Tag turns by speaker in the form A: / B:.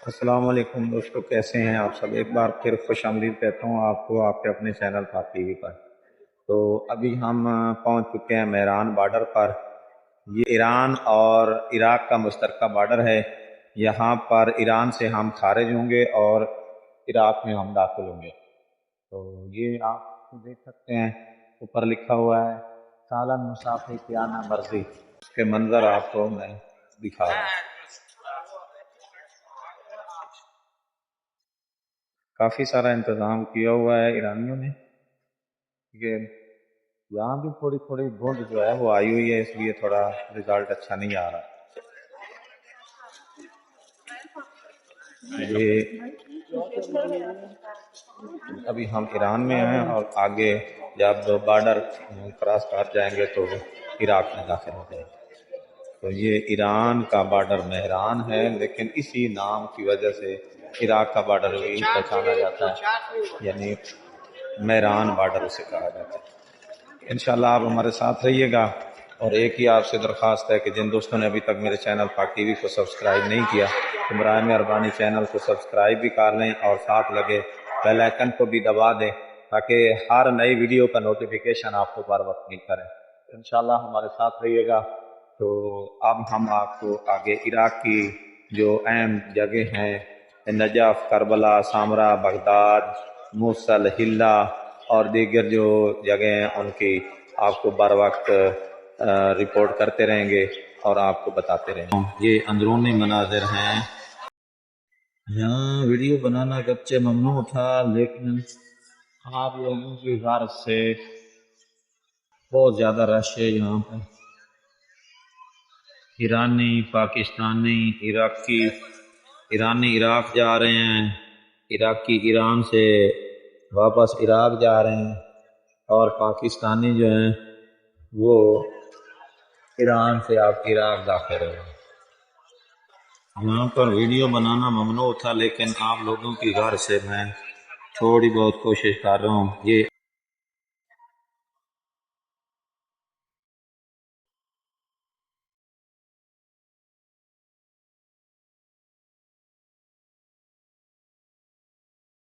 A: السلام علیکم دوستو، کیسے ہیں آپ سب؟ ایک بار پھر خوش آمدید کہتا ہوں آپ کو آپ کے اپنے چینل پاک ٹی وی پر۔ تو ابھی ہم پہنچ چکے ہیں مہران بارڈر پر۔ یہ ایران اور عراق کا مشترکہ بارڈر ہے۔ یہاں پر ایران سے ہم خارج ہوں گے اور عراق میں ہم داخل ہوں گے۔ تو یہ آپ دیکھ سکتے ہیں، اوپر لکھا ہوا ہے سالن مسافر کی آنا مرضی۔ اس کے منظر آپ کو میں دکھا رہا ہوں۔ کافی سارا انتظام کیا ہوا ہے ایرانیوں نے، کہ یہاں بھی تھوڑی تھوڑی دھند جو ہے وہ آئی ہوئی ہے، اس لیے تھوڑا رزلٹ اچھا نہیں آ رہا۔ یہ ابھی ہم ایران میں ہیں اور آگے جب بارڈر کراس کر جائیں گے تو عراق میں داخل ہو جائیں گے۔ تو یہ ایران کا بارڈر مہران ہے، لیکن اسی نام کی وجہ سے عراق کا بارڈر بھی پہچانا جاتا ہے، یعنی مہران بارڈر اسے کہا جاتا ہے۔ انشاءاللہ آپ ہمارے ساتھ رہیے گا، اور ایک ہی آپ سے درخواست ہے کہ جن دوستوں نے ابھی تک میرے چینل پاک ٹی وی کو سبسکرائب نہیں کیا تو برائے مہربانی چینل کو سبسکرائب بھی کر لیں اور ساتھ لگے بیل آئیکن کو بھی دبا دیں تاکہ ہر نئی ویڈیو کا نوٹیفیکیشن آپ کو بر وقت ملتا رہے۔ انشاءاللہ ہمارے ساتھ رہیے گا۔ تو اب ہم آپ کو آگے عراق کی جو اہم جگہ ہیں، نجف، کربلا، سامرا، بغداد، موصل، حلہ اور دیگر جو جگہ ہیں ان کی آپ کو بر وقت رپورٹ کرتے رہیں گے اور آپ کو بتاتے رہیں گے۔ یہ اندرونی مناظر ہیں۔ یہاں ویڈیو بنانا گرچہ ممنوع تھا، لیکن آپ لوگوں کی غرض سے بہت زیادہ رش ہے یہاں پہ۔ ایرانی، پاکستانی، عراقی، ایرانی عراق جا رہے ہیں، عراقی ایران سے واپس عراق جا رہے ہیں، اور پاکستانی جو ہیں وہ ایران سے آپ عراق داخل ہو رہے ہیں۔ یہاں پر ویڈیو بنانا ممنوع تھا، لیکن آپ لوگوں کی غرض سے میں تھوڑی بہت کوشش کر رہا ہوں۔ یہ